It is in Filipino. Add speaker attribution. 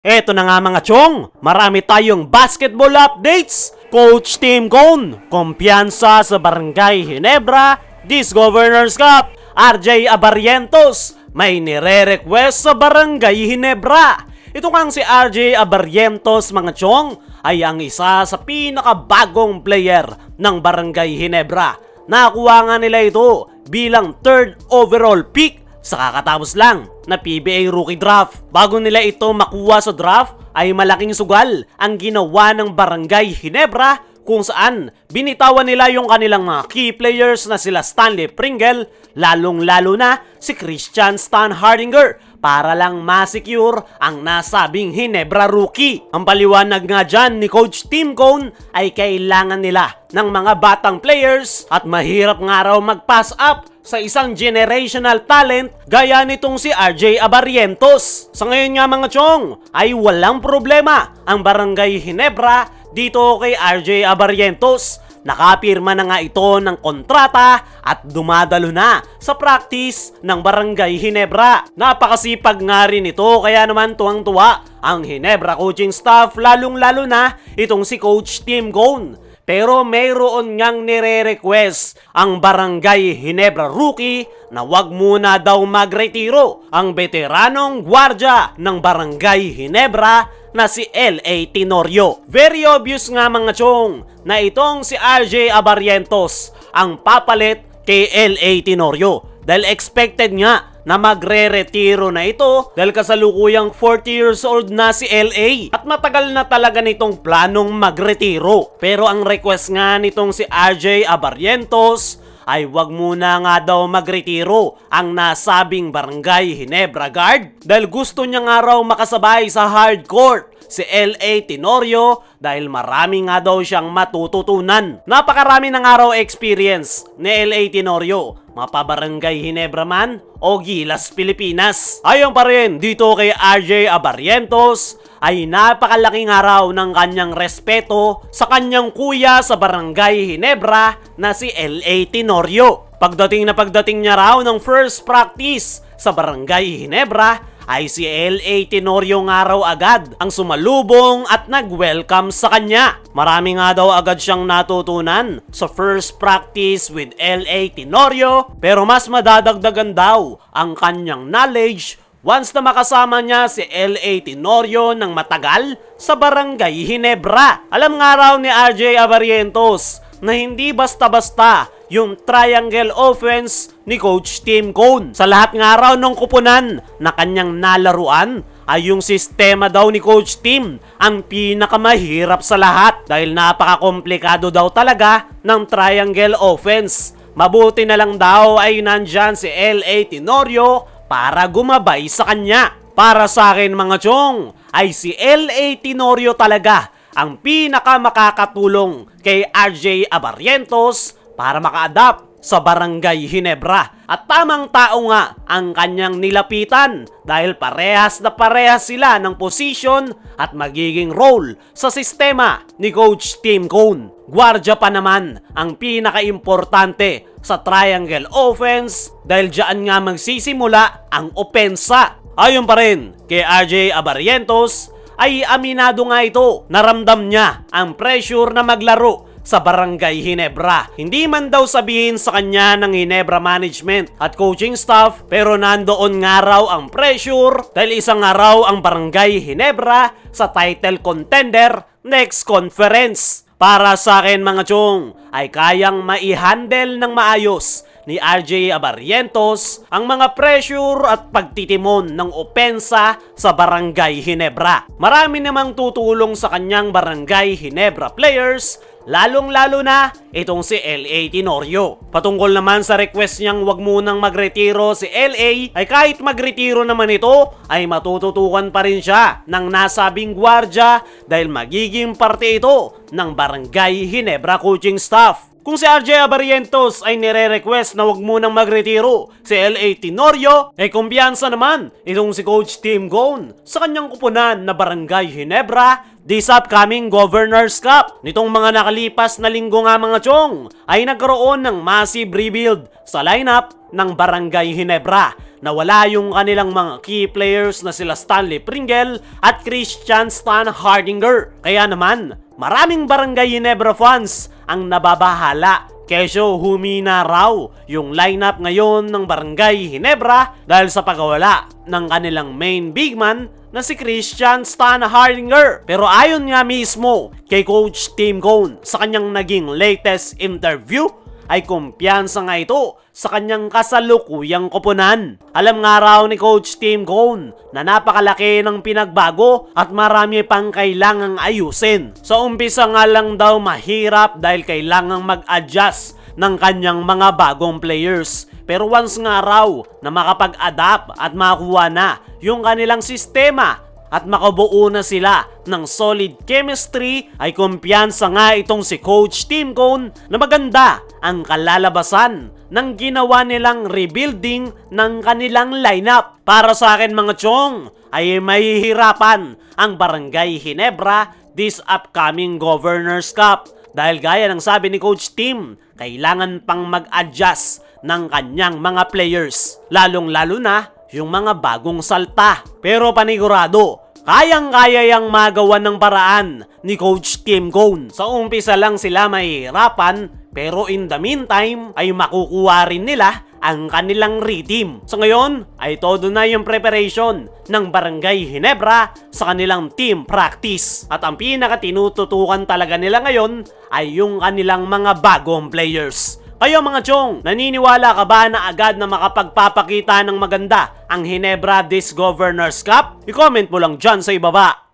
Speaker 1: Eto na nga mga chong, marami tayong basketball updates. Coach Tim Cone, kumpiyansa sa Barangay Ginebra, this Governors Cup. RJ Abarrientos, may nire-request sa Barangay Ginebra. Ito kang si RJ Abarrientos mga chong, ay ang isa sa pinakabagong player ng Barangay Ginebra. Nakuha nga nila ito bilang 3rd overall pick sa kakatapos lang na PBA Rookie Draft. Bago nila ito makuha sa draft ay malaking sugal ang ginawa ng Barangay Ginebra kung saan binitawan nila yung kanilang mga key players na sila Stanley Pringle, lalong-lalo na si Christian Stan Hardinger para lang ma-secure ang nasabing Ginebra rookie. Ang paliwanag nga dyan ni Coach Tim Cone ay kailangan nila ng mga batang players at mahirap nga raw mag-pass up sa isang generational talent gaya nitong si RJ Abarrientos. Sa ngayon nga mga chong ay walang problema ang Barangay Ginebra dito kay RJ Abarrientos. Nakapirma na nga ito ng kontrata at dumadalo na sa practice ng Barangay Ginebra. Napakasipag nga rin ito kaya naman tuwang-tuwa ang Ginebra coaching staff, lalong-lalo na itong si Coach Tim Cone. Pero mayroon ngang nire-request ang Barangay Ginebra rookie na wag muna daw magretiro ang veteranong gwardya ng Barangay Ginebra na si L.A. Tenorio. Very obvious nga mga chong na itong si RJ Abarrientos ang papalit kay L.A. Tenorio dahil expected nga na magre-retiro na ito dahil kasalukuyang 40 years old na si LA at matagal na talaga nitong planong magretiro. Pero ang request nga nitong si RJ Abarrientos ay wag muna nga daw magretiro ang nasabing Barangay Ginebra guard dahil gusto niya nga raw makasabay sa hardcourt si L.A. Tenorio dahil marami nga daw siyang matututunan. Napakarami ng araw experience ni L.A. Tenorio, mapabarangay Ginebra man o Gilas, Pilipinas. Ayon pa rin dito kay RJ Abarrientos ay napakalaking araw ng kanyang respeto sa kanyang kuya sa Barangay Ginebra na si L.A. Tenorio. Pagdating niya raw ng first practice sa Barangay Ginebra ay si L.A. Tenorio nga raw agad ang sumalubong at nag-welcome sa kanya. Marami nga daw agad siyang natutunan sa first practice with L.A. Tenorio pero mas madadagdagan daw ang kanyang knowledge once na makasama niya si L.A. Tenorio ng matagal sa Barangay Ginebra. Alam nga raw ni RJ Abarrientos na hindi basta-basta yung triangle offense ni Coach Tim Cone. Sa lahat nga raw ng kupunan na kanyang nalaruan ay yung sistema daw ni Coach Tim ang pinakamahirap sa lahat dahil napaka-komplikado daw talaga ng triangle offense. Mabuti na lang daw ay nandyan si L.A. Tenorio para gumabay sa kanya. Para sa akin mga chong ay si L.A. Tenorio talaga ang pinakamakakatulong kay RJ Abarrientos para maka-adapt sa Barangay Ginebra. At tamang tao nga ang kanyang nilapitan dahil parehas na parehas sila ng position at magiging role sa sistema ni Coach Tim Cone. Gwardya pa naman ang pinaka-importante sa triangle offense dahil diyan nga magsisimula ang opensa. Ayon pa rin kay RJ Abarrientos ay aminado nga ito, naramdam niya ang pressure na maglaro sa Barangay Ginebra. Hindi man daw sabihin sa kanya ng Ginebra management at coaching staff pero nandoon nga raw ang pressure dahil isang araw ang Barangay Ginebra sa title contender next conference. Para sa akin mga chong ay kayang mai-handle ng maayos ni RJ Abarrientos ang mga pressure at pagtitimon ng opensa sa Barangay Ginebra. Marami namang tutulong sa kanyang Barangay Ginebra players, lalong-lalo na itong si L.A. Tenorio. Patungkol naman sa request niyang wag munang magretiro si L.A. ay kahit magretiro naman ito ay matututukan pa rin siya ng nasabing gwardya dahil magiging parte ito ng Barangay Ginebra coaching staff. Kung si RJ Abarrientos ay nire-request na wag munang magretiro si L.A. Tenorio, ay kumpiyansa naman itong si Coach Tim Cone sa kanyang kupunan na Barangay Ginebra this upcoming Governors Cup. Nitong mga nakalipas na linggo nga mga chong ay nagkaroon ng massive rebuild sa lineup ng Barangay Ginebra. nawala yung kanilang mga key players na sila Stanley Pringle at Christian Stan Hardinger. Kaya naman, maraming Barangay Ginebra fans ang nababahala. Kesyo humina raw yung lineup ngayon ng Barangay Ginebra dahil sa pagkawala ng kanilang main big man na si Christian Stan Hardinger. Pero ayon nga mismo kay Coach Tim Cone sa kanyang naging latest interview, ay kumpiyansa nga ito sa kanyang kasalukuyang koponan. Alam nga raw ni Coach Tim Cone na napakalaki ng pinagbago at marami pang kailangang ayusin. Sa umpisa nga lang daw mahirap dahil kailangang mag-adjust ng kanyang mga bagong players. Pero once nga raw na makapag-adapt at makuha na yung kanilang sistema at makabuo na sila ng solid chemistry, ay kumpiyansa nga itong si Coach Tim Cone na maganda ang kalalabasan ng ginawa nilang rebuilding ng kanilang lineup. Para sa akin mga chong, ay mahihirapan ang Barangay Ginebra this upcoming Governors Cup. Dahil gaya ng sabi ni Coach Tim, kailangan pang mag-adjust ng kanyang mga players. Lalong-lalo na yung mga bagong salta. Pero panigurado, kayang-kaya yang magawan ng paraan ni Coach Tim Cone. Sa umpisa lang sila mahihirapan, pero in the meantime ay makukuha rin nila ang kanilang re-team. So ngayon ay todo na yung preparation ng Barangay Ginebra sa kanilang team practice. At ang pinaka-tinututukan talaga nila ngayon ay yung kanilang mga bagong players. Kayo mga chong, naniniwala ka ba na agad na makapagpapakita ng maganda ang Ginebra this Governors Cup? I-comment mo lang dyan sa ibaba.